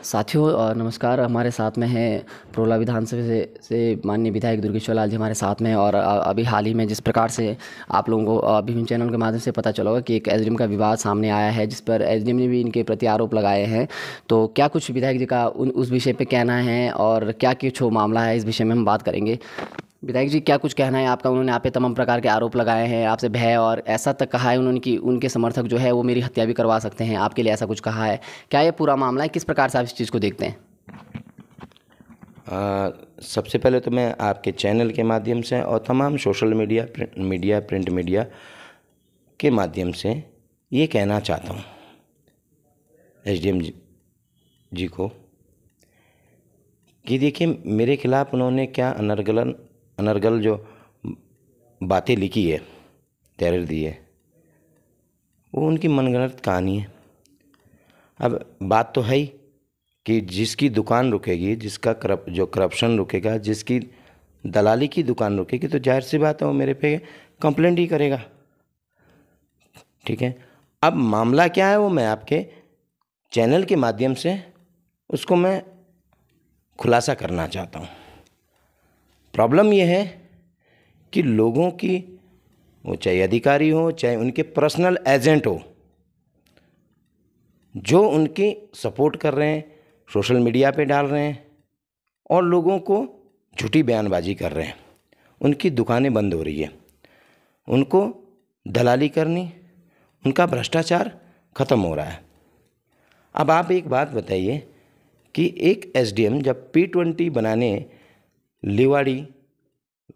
साथियों नमस्कार। हमारे साथ में है प्रोला विधानसभा से माननीय विधायक दुर्गेश्वर लाल जी हमारे साथ में हैं। और अभी हाल ही में जिस प्रकार से आप लोगों को विभिन्न चैनल के माध्यम से पता चला होगा कि एक एसडीएम का विवाद सामने आया है, जिस पर एसडीएम ने भी इनके प्रति आरोप लगाए हैं। तो क्या कुछ विधायक जी का उस विषय पे कहना है और क्या कुछ वो मामला है, इस विषय में हम बात करेंगे। विधायक जी, क्या कुछ कहना है आपका? उन्होंने आप पे तमाम प्रकार के आरोप लगाए हैं, आपसे भय और ऐसा तक कहा है उन्होंने कि उनके समर्थक जो है वो मेरी हत्या भी करवा सकते हैं, आपके लिए ऐसा कुछ कहा है। क्या ये पूरा मामला है? किस प्रकार से आप इस चीज़ को देखते हैं? सबसे पहले तो मैं आपके चैनल के माध्यम से और तमाम सोशल मीडिया, प्रिंट मीडिया के माध्यम से ये कहना चाहता हूँ एसडीएम जी को कि देखिए, मेरे खिलाफ उन्होंने क्या अनर्गल जो बातें लिखी है, तहरीर दी है, वो उनकी मनगढ़ंत कहानी है। अब बात तो है ही कि जिसकी दुकान रुकेगी, जिसका करप्शन रुकेगा, जिसकी दलाली की दुकान रुकेगी, तो जाहिर सी बात है वो मेरे पे कंप्लेंट ही करेगा। ठीक है, अब मामला क्या है वो मैं आपके चैनल के माध्यम से उसको मैं खुलासा करना चाहता हूँ। प्रॉब्लम ये है कि लोगों की, वो चाहे अधिकारी हो चाहे उनके पर्सनल एजेंट हो, जो उनकी सपोर्ट कर रहे हैं, सोशल मीडिया पे डाल रहे हैं और लोगों को झूठी बयानबाजी कर रहे हैं, उनकी दुकानें बंद हो रही है, उनको दलाली करनी, उनका भ्रष्टाचार ख़त्म हो रहा है। अब आप एक बात बताइए कि एक एसडीएम जब P20 बनाने लिवाड़ी,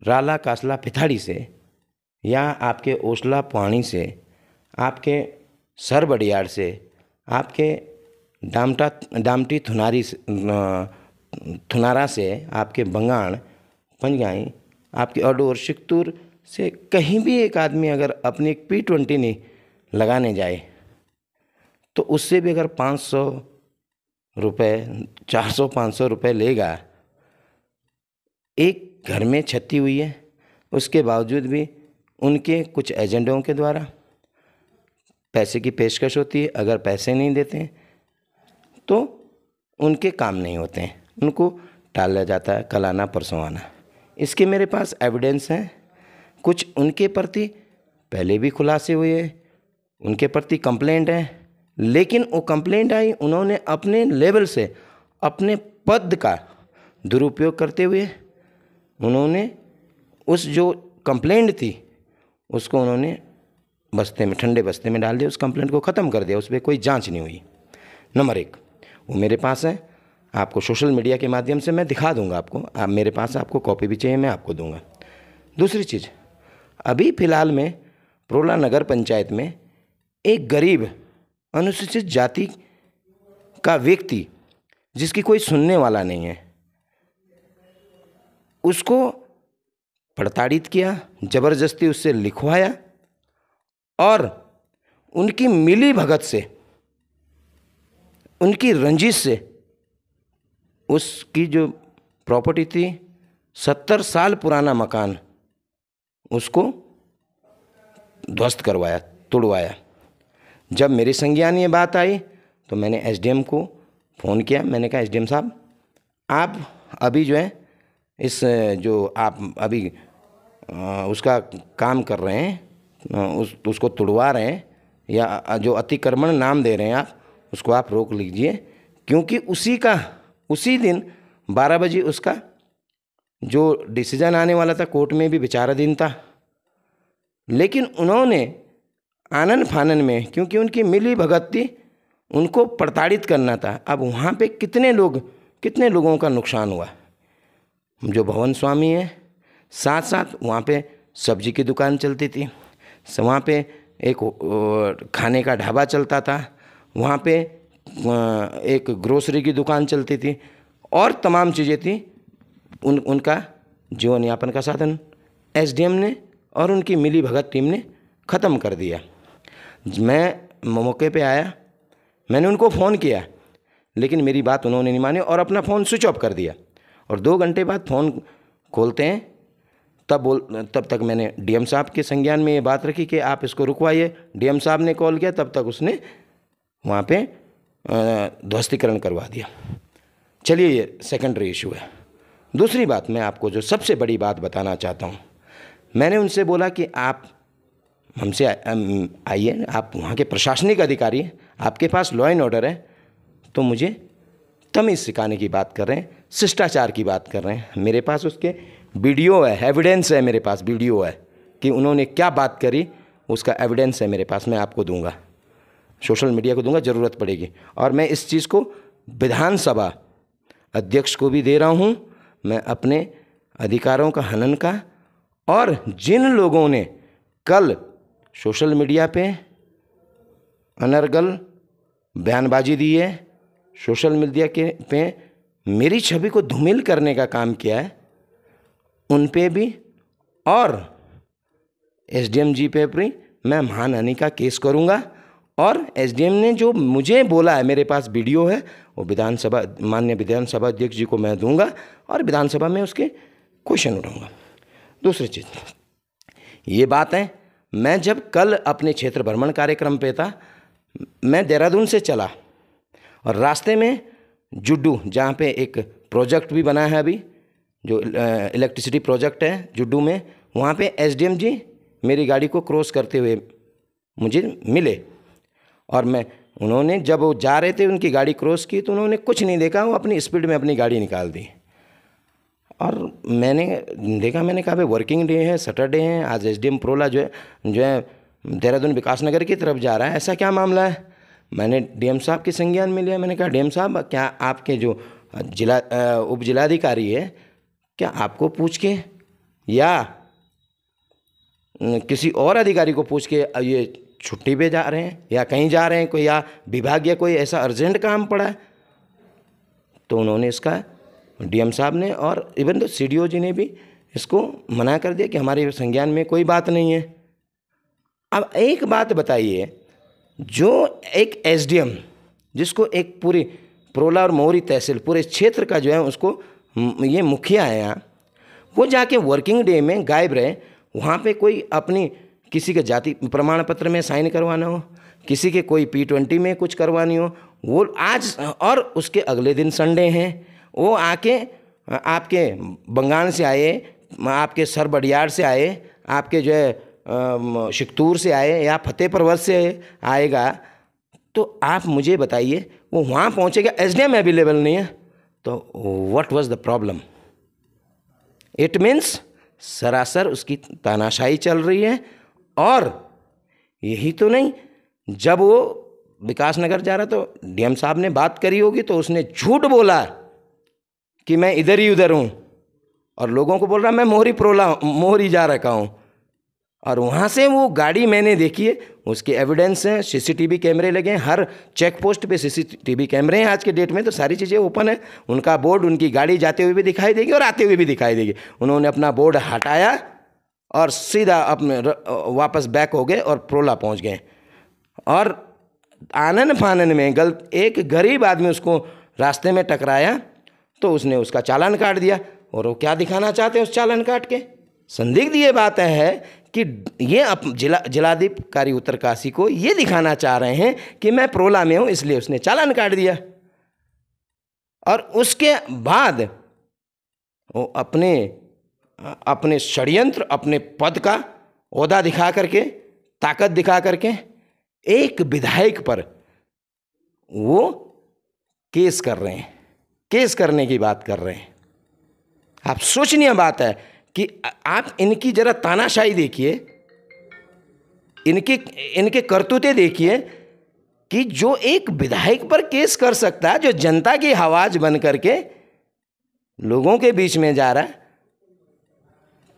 राला, कासला, पिथाड़ी से या आपके ओसला पानी से, आपके सर बडियार से, आपके डामटी थुनारा से, आपके बंगाण, पंजगाई, आपके अडोर, शिकतूर से कहीं भी एक आदमी अगर अपनी एक P20 नहीं लगाने जाए तो उससे भी अगर 500 रुपये, 400-500 रुपये लेगा। एक घर में क्षति हुई है, उसके बावजूद भी उनके कुछ एजेंटों के द्वारा पैसे की पेशकश होती है। अगर पैसे नहीं देते हैं तो उनके काम नहीं होते हैं, उनको टाला जाता है, कल आना परसों आना। इसके मेरे पास एविडेंस हैं। कुछ उनके प्रति पहले भी खुलासे हुए, उनके प्रति कंप्लेंट है, लेकिन वो कंप्लेंट आई, उन्होंने अपने लेवल से, अपने पद का दुरुपयोग करते हुए उन्होंने उस जो कंप्लेंट थी उसको उन्होंने बस्ते में, ठंडे बस्ते में डाल दिया, उस कंप्लेंट को ख़त्म कर दिया, उस पर कोई जांच नहीं हुई। नंबर 1, वो मेरे पास है, आपको सोशल मीडिया के माध्यम से मैं दिखा दूंगा आपको। आप मेरे पास, आपको कॉपी भी चाहिए मैं आपको दूंगा। दूसरी चीज़, अभी फ़िलहाल में प्रोला नगर पंचायत में एक गरीब अनुसूचित जाति का व्यक्ति, जिसकी कोई सुनने वाला नहीं है, उसको प्रताड़ित किया, जबरदस्ती उससे लिखवाया और उनकी मिली भगत से, उनकी रंजिश से उसकी जो प्रॉपर्टी थी, 70 साल पुराना मकान, उसको ध्वस्त करवाया, तोड़वाया। जब मेरे संज्ञान ये बात आई तो मैंने एसडीएम को फ़ोन किया। मैंने कहा, एसडीएम साहब, आप अभी जो है इस जो आप अभी उसका काम कर रहे हैं, उसको तुड़वा रहे हैं या जो अतिक्रमण नाम दे रहे हैं आप, उसको आप रोक लीजिए, क्योंकि उसी दिन 12 बजे उसका जो डिसीजन आने वाला था कोर्ट में भी विचाराधीन था। लेकिन उन्होंने आनन फानन में, क्योंकि उनकी मिली भगत थी, उनको प्रताड़ित करना था। अब वहाँ पे कितने लोगों का नुकसान हुआ। जो भवन स्वामी है, साथ साथ वहाँ पे सब्जी की दुकान चलती थी, वहाँ पे एक खाने का ढाबा चलता था, वहाँ पे एक ग्रोसरी की दुकान चलती थी और तमाम चीज़ें थी। उनका जीवन यापन का साधन एसडीएम ने और उनकी मिली भगत टीम ने ख़त्म कर दिया। मैं मौके पे आया, मैंने उनको फ़ोन किया, लेकिन मेरी बात उन्होंने नहीं मानी और अपना फ़ोन स्विच ऑफ कर दिया। और 2 घंटे बाद फ़ोन खोलते हैं, तब तक मैंने डीएम साहब के संज्ञान में ये बात रखी कि आप इसको रुकवाइए। डीएम साहब ने कॉल किया, तब तक उसने वहाँ पे ध्वस्तीकरण करवा दिया। चलिए, ये सेकेंडरी इशू है। दूसरी बात मैं आपको जो सबसे बड़ी बात बताना चाहता हूँ, मैंने उनसे बोला कि आप हमसे आइए, आप वहाँ के प्रशासनिक अधिकारी हैं, आपके पास लॉ एंड ऑर्डर है, तो मुझे तमीज़ सिखाने की बात कर रहे हैं, शिष्टाचार की बात कर रहे हैं। मेरे पास उसके वीडियो है, एविडेंस है, मेरे पास वीडियो है कि उन्होंने क्या बात करी, उसका एविडेंस है मेरे पास, मैं आपको दूंगा, सोशल मीडिया को दूंगा, ज़रूरत पड़ेगी। और मैं इस चीज़ को विधानसभा अध्यक्ष को भी दे रहा हूँ, मैं अपने अधिकारों का हनन का। और जिन लोगों ने कल सोशल मीडिया पे अनर्गल बयानबाजी दी है, सोशल मीडिया के पे मेरी छवि को धूमिल करने का काम किया है, उन पे भी और एसडीएम जी पे भी मैं मानहानि का केस करूँगा। और एसडीएम ने जो मुझे बोला है, मेरे पास वीडियो है, वो माननीय विधानसभा अध्यक्ष जी को मैं दूंगा और विधानसभा में उसके क्वेश्चन उठाऊंगा। दूसरी चीज़, ये बात है, मैं जब कल अपने क्षेत्र भ्रमण कार्यक्रम पे था, मैं देहरादून से चला और रास्ते में जुड्डू, जहाँ पे एक प्रोजेक्ट भी बना है अभी, जो इलेक्ट्रिसिटी प्रोजेक्ट है जुड्डू में, वहाँ पे एसडीएम जी मेरी गाड़ी को क्रॉस करते हुए मुझे मिले। और उन्होंने जब वो जा रहे थे, उनकी गाड़ी क्रॉस की, तो उन्होंने कुछ नहीं देखा, वो अपनी स्पीड में अपनी गाड़ी निकाल दी। और मैंने देखा, मैंने कहा भाई वर्किंग डे है, सैटरडे है, आज एसडीएम प्रोला जो है देहरादून विकास नगर की तरफ जा रहा है, ऐसा क्या मामला है। मैंने डीएम साहब के संज्ञान में लिया, मैंने कहा डीएम साहब, क्या आपके जो उप जिलाधिकारी है, क्या आपको पूछ के या किसी और अधिकारी को पूछ के ये छुट्टी पे जा रहे हैं या कहीं जा रहे हैं, कोई या विभाग या कोई ऐसा अर्जेंट काम पड़ा है। तो उन्होंने इसका डीएम साहब ने और इवन तो सीडीओ जी ने भी इसको मना कर दिया कि हमारे संज्ञान में कोई बात नहीं है। अब एक बात बताइए, जो एक एसडीएम जिसको एक पूरी प्रोला और मोहरी तहसील पूरे क्षेत्र का जो है उसको ये मुखिया है यहाँ, वो जाके वर्किंग डे में गायब रहे, वहाँ पे कोई अपनी किसी के जाति प्रमाण पत्र में साइन करवाना हो, किसी के कोई P20 में कुछ करवानी हो, वो आज और उसके अगले दिन संडे हैं, वो आके आपके बंगाल से आए, आपके सरबडियार से आए, आपके जो है शिकतूर से आए या फतेहपुर से आएगा, तो आप मुझे बताइए वो वहाँ पहुँचेगा, एसडीएम अवेलेबल नहीं है, तो what was the problem. It means सरासर उसकी तानाशाही चल रही है। और यही तो नहीं, जब वो विकास नगर जा रहा तो डीएम साहब ने बात करी होगी, तो उसने झूठ बोला कि मैं इधर ही उधर हूँ, और लोगों को बोल रहा मैं मोहरी जा रखा हूँ। और वहाँ से वो गाड़ी मैंने देखी है, उसके एविडेंस हैं, सीसीटीवी कैमरे लगे हैं, हर चेक पोस्ट पे सीसीटीवी कैमरे हैं आज के डेट में, तो सारी चीज़ें ओपन है। उनका बोर्ड, उनकी गाड़ी जाते हुए भी दिखाई देगी और आते हुए भी दिखाई देगी। उन्होंने अपना बोर्ड हटाया और सीधा अपने वापस बैक हो गए और प्रोला पहुँच गए। और आनन फानन में एक गरीब आदमी उसको रास्ते में टकराया, तो उसने उसका चालान काट दिया। और वो क्या दिखाना चाहते हैं उस चालान काट के? संदिग्ध ये बात है कि ये जिलाधिकारी उत्तरकाशी को ये दिखाना चाह रहे हैं कि मैं प्रोला में हूँ, इसलिए उसने चालान काट दिया। और उसके बाद वो अपने षड्यंत्र, अपने पद का ओहदा दिखा करके, ताकत दिखा करके एक विधायक पर वो केस कर रहे हैं, केस करने की बात कर रहे हैं। आप सोचनीय बात है कि आप इनकी जरा तानाशाही देखिए, इनके करतूते देखिए कि जो एक विधायक पर केस कर सकता है, जो जनता की आवाज बन करके लोगों के बीच में जा रहा है,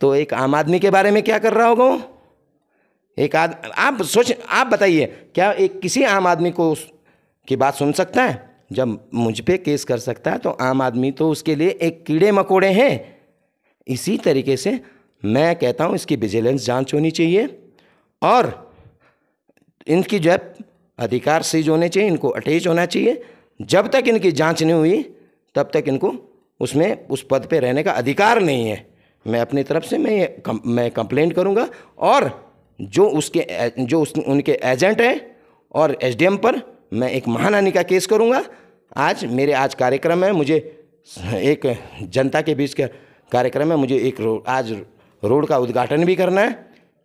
तो एक आम आदमी के बारे में क्या कर रहा होगा वो? आप बताइए, क्या एक किसी आम आदमी को की बात सुन सकता है? जब मुझ पे केस कर सकता है तो आम आदमी तो उसके लिए एक कीड़े मकोड़े हैं। इसी तरीके से मैं कहता हूँ इसकी विजिलेंस जांच होनी चाहिए और इनकी जो है अधिकार सीज होने चाहिए, इनको अटैच होना चाहिए। जब तक इनकी जांच नहीं हुई तब तक इनको उसमें उस पद पे रहने का अधिकार नहीं है। मैं अपनी तरफ से मैं कंप्लेंट करूंगा और जो उनके एजेंट हैं और एसडीएम पर मैं एक मानहानि का केस करूंगा। आज मेरे आज कार्यक्रम है, मुझे एक जनता के बीच का कार्यक्रम है, मुझे एक आज रोड का उद्घाटन भी करना है।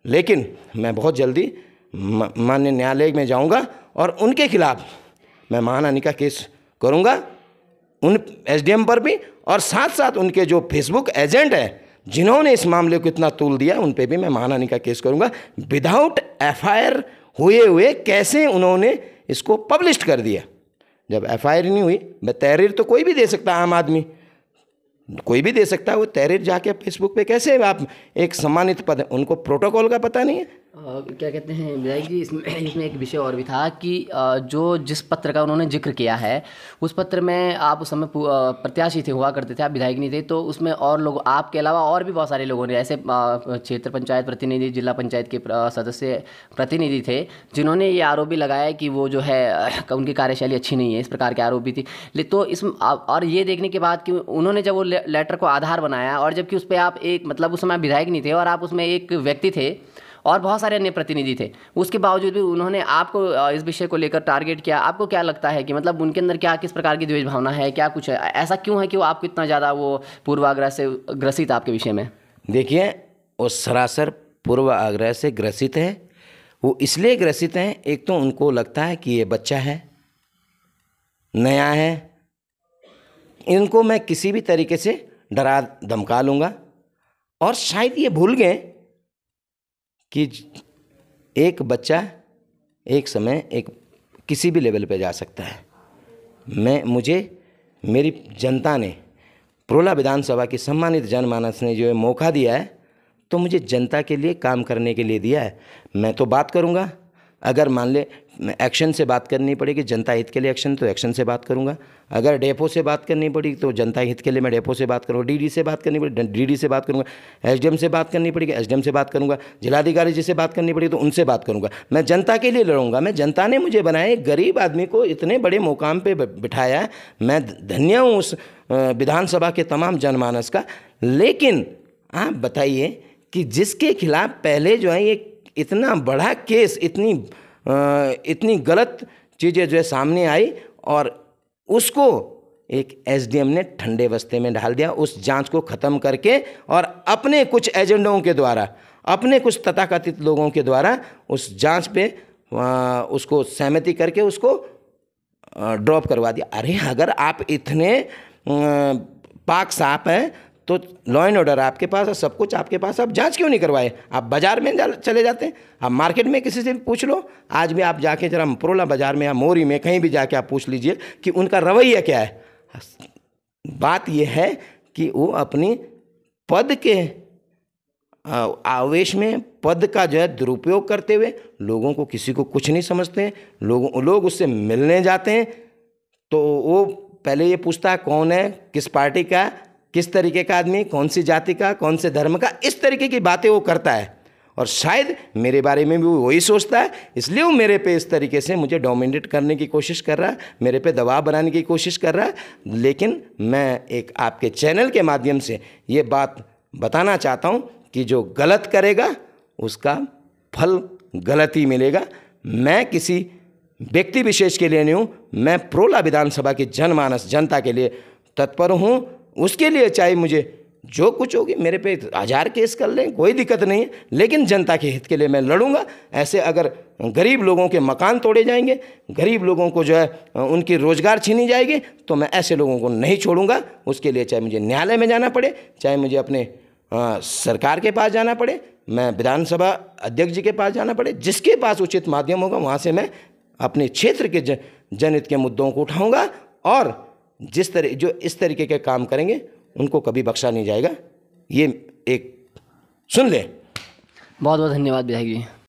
लेकिन मैं बहुत जल्दी माननीय न्यायालय में जाऊंगा और उनके खिलाफ मैं मानहानि का केस करूंगा, उन एसडीएम पर भी, और साथ साथ उनके जो फेसबुक एजेंट हैं जिन्होंने इस मामले को इतना तूल दिया उन पे भी मैं मानहानि का केस करूंगा। विदाउट एफआईआर हुए कैसे उन्होंने इसको पब्लिश कर दिया। जब एफआईआर नहीं हुई, तहरीर तो कोई भी दे सकता है, आम आदमी कोई भी दे सकता है, वो तहरीर जाके फेसबुक पे कैसे आप एक सम्मानित पद, उनको प्रोटोकॉल का पता नहीं है। क्या कहते हैं विधायक जी, इसमें एक विषय और भी था कि जो जिस पत्र का उन्होंने जिक्र किया है उस पत्र में आप उस समय प्रत्याशी थे, हुआ करते थे, आप विधायक नहीं थे, तो उसमें और लोग आपके अलावा और भी बहुत सारे लोगों ने, ऐसे क्षेत्र पंचायत प्रतिनिधि, जिला पंचायत के सदस्य प्रतिनिधि थे जिन्होंने ये आरोप भी लगाया कि वो जो है उनकी कार्यशैली अच्छी नहीं है, इस प्रकार के आरोप भी थे। तो इस और ये देखने के बाद कि उन्होंने जब वो लेटर को आधार बनाया, और जबकि उस पर आप एक मतलब उस समय विधायक नहीं थे और आप उसमें एक व्यक्ति थे और बहुत सारे अन्य प्रतिनिधि थे, उसके बावजूद भी उन्होंने आपको इस विषय को लेकर टारगेट किया। आपको क्या लगता है कि मतलब उनके अंदर क्या, किस प्रकार की द्वेष भावना है, क्या कुछ है, ऐसा क्यों है कि वो आपको इतना ज़्यादा वो पूर्वाग्रह से ग्रसित आपके विषय में? देखिए, वो सरासर पूर्वाग्रह से ग्रसित है। वो इसलिए ग्रसित हैं, एक तो उनको लगता है कि ये बच्चा है, नया है, इनको मैं किसी भी तरीके से डरा धमका लूँगा, और शायद ये भूल गए कि एक बच्चा एक समय एक किसी भी लेवल पे जा सकता है। मुझे मेरी जनता ने, प्रोला विधानसभा की सम्मानित जनमानस ने जो मौका दिया है, तो मुझे जनता के लिए काम करने के लिए दिया है। मैं तो बात करूँगा, अगर मान ले एक्शन से बात करनी पड़ेगी, जनता हित के लिए एक्शन, तो एक्शन से बात करूँगा। अगर डेपो से बात करनी पड़ेगी तो जनता हित के लिए मैं डेपो से बात करूँगा। डीडी से बात करनी पड़ेगी डीडी से बात करूँगा। एसडीएम से बात करनी पड़ेगी एसडीएम से बात करूँगा। जिलाधिकारी जी से बात करनी पड़ेगी तो उनसे बात करूँगा। मैं जनता के लिए लड़ूंगा। मैं जनता ने मुझे बनाया, एक गरीब आदमी को इतने बड़े मुकाम पर बिठाया है। मैं धन्य हूँ उस विधानसभा के तमाम जनमानस का। लेकिन आप बताइए कि जिसके खिलाफ पहले जो है ये इतना बड़ा केस, इतनी गलत चीज़ें जो है सामने आई, और उसको एक एसडीएम ने ठंडे बस्ते में डाल दिया, उस जांच को ख़त्म करके, और अपने कुछ एजेंडों के द्वारा, अपने कुछ तथाकथित लोगों के द्वारा उस जांच पे उसको सहमति करके उसको ड्रॉप करवा दिया। अरे अगर आप इतने पाक साफ हैं तो लॉ एंड ऑर्डर आपके पास है, सब कुछ आपके पास, आप जांच क्यों नहीं करवाए? आप बाज़ार में चले जाते हैं, आप मार्केट में किसी से भी पूछ लो। आज भी आप जाके जरा प्रोला बाज़ार में या मोरी में कहीं भी जाके आप पूछ लीजिए कि उनका रवैया क्या है। बात यह है कि वो अपनी पद के आवेश में, पद का जो है दुरुपयोग करते हुए लोगों को, किसी को कुछ नहीं समझते हैं। लोग उससे मिलने जाते हैं तो वो पहले ये पूछता है कौन है, किस पार्टी का, किस तरीके का आदमी, कौन सी जाति का, कौन से धर्म का, इस तरीके की बातें वो करता है। और शायद मेरे बारे में भी वो वही सोचता है, इसलिए वो मेरे पे इस तरीके से मुझे डोमिनेट करने की कोशिश कर रहा है, मेरे पे दबाव बनाने की कोशिश कर रहा है। लेकिन मैं एक आपके चैनल के माध्यम से ये बात बताना चाहता हूँ कि जो गलत करेगा उसका फल गलत ही मिलेगा। मैं किसी व्यक्ति विशेष के लिए नहीं हूँ, मैं प्रोला विधानसभा की जनमानस, जनता के लिए तत्पर हूँ। उसके लिए चाहे मुझे जो कुछ होगी, मेरे पे 1000 केस कर लें, कोई दिक्कत नहीं है, लेकिन जनता के हित के लिए मैं लड़ूंगा। ऐसे अगर गरीब लोगों के मकान तोड़े जाएंगे, गरीब लोगों को जो है उनकी रोज़गार छीनी जाएगी, तो मैं ऐसे लोगों को नहीं छोड़ूंगा। उसके लिए चाहे मुझे न्यायालय में जाना पड़े, चाहे मुझे अपने सरकार के पास जाना पड़े, मैं विधानसभा अध्यक्ष जी के पास जाना पड़े, जिसके पास उचित माध्यम होगा वहाँ से मैं अपने क्षेत्र के जनहित के मुद्दों को उठाऊँगा। और जो इस तरीके के काम करेंगे उनको कभी बख्शा नहीं जाएगा। ये एक सुन ले। बहुत बहुत धन्यवाद विधायक जी।